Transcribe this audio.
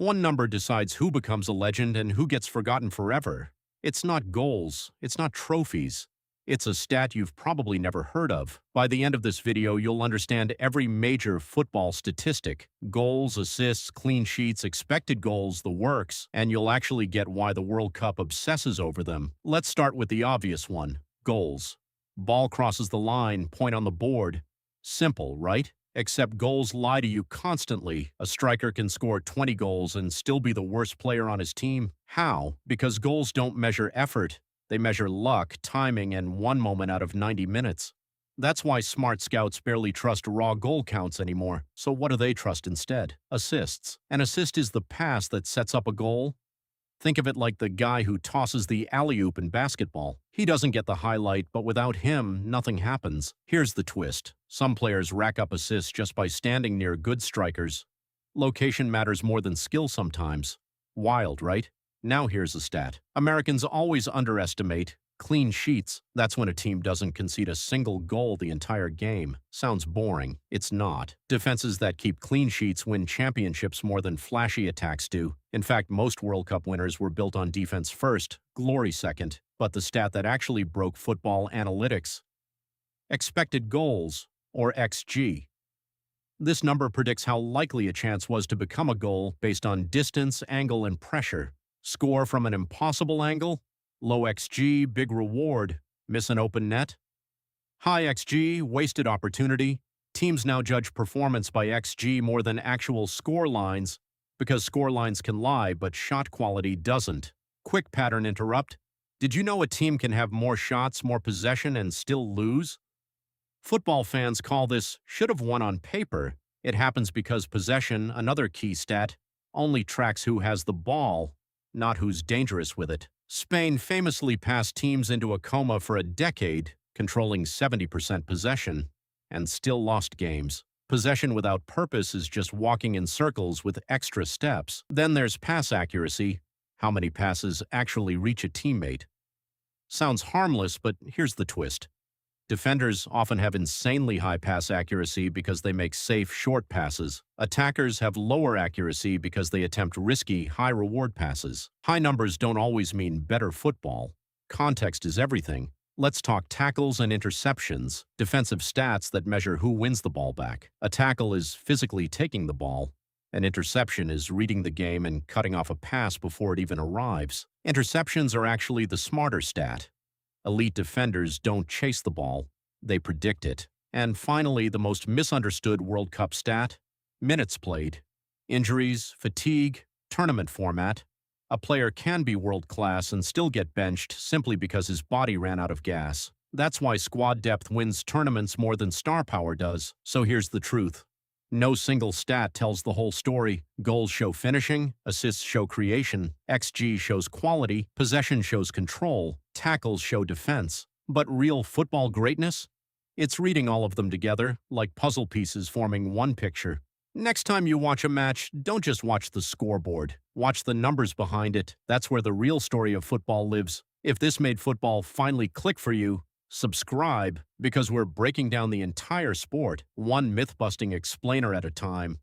One number decides who becomes a legend and who gets forgotten forever. It's not goals, it's not trophies. It's a stat you've probably never heard of. By the end of this video, you'll understand every major football statistic: goals, assists, clean sheets, expected goals, the works, and you'll actually get why the World Cup obsesses over them. Let's start with the obvious one: goals. Ball crosses the line, point on the board. Simple, right? Except goals lie to you constantly. A striker can score 20 goals and still be the worst player on his team. How? Because goals don't measure effort. They measure luck, timing, and one moment out of 90 minutes. That's why smart scouts barely trust raw goal counts anymore. So what do they trust instead? Assists. An assist is the pass that sets up a goal. Think of it like the guy who tosses the alley-oop in basketball. He doesn't get the highlight, but without him, nothing happens. Here's the twist. Some players rack up assists just by standing near good strikers. Location matters more than skill sometimes. Wild, right? Now here's a stat. Americans always underestimate clean sheets. That's when a team doesn't concede a single goal the entire game. Sounds boring. It's not. Defenses that keep clean sheets win championships more than flashy attacks do. In fact, most World Cup winners were built on defense first, glory second. But the stat that actually broke football analytics: expected goals, or XG. This number predicts how likely a chance was to become a goal based on distance, angle, and pressure. Score from an impossible angle? Low XG, big reward. Miss an open net? High XG, wasted opportunity. Teams now judge performance by XG more than actual score lines, because score lines can lie, but shot quality doesn't. Quick pattern interrupt. Did you know a team can have more shots, more possession, and still lose? Football fans call this should have won on paper. It happens because possession, another key stat, only tracks who has the ball, not who's dangerous with it. Spain famously passed teams into a coma for a decade, controlling 70% possession, and still lost games. Possession without purpose is just walking in circles with extra steps. Then there's pass accuracy. How many passes actually reach a teammate? Sounds harmless, but here's the twist. Defenders often have insanely high pass accuracy because they make safe, short passes. Attackers have lower accuracy because they attempt risky, high-reward passes. High numbers don't always mean better football. Context is everything. Let's talk tackles and interceptions, defensive stats that measure who wins the ball back. A tackle is physically taking the ball. An interception is reading the game and cutting off a pass before it even arrives. Interceptions are actually the smarter stat. Elite defenders don't chase the ball, they predict it. And finally, the most misunderstood World Cup stat: minutes played. Injuries, fatigue, tournament format. A player can be world-class and still get benched simply because his body ran out of gas. That's why squad depth wins tournaments more than star power does. So here's the truth. No single stat tells the whole story. Goals show finishing, assists show creation, XG shows quality, possession shows control, tackles show defense. But real football greatness? It's reading all of them together, like puzzle pieces forming one picture. Next time you watch a match, don't just watch the scoreboard. Watch the numbers behind it. That's where the real story of football lives. If this made football finally click for you, subscribe, because we're breaking down the entire sport, one myth-busting explainer at a time.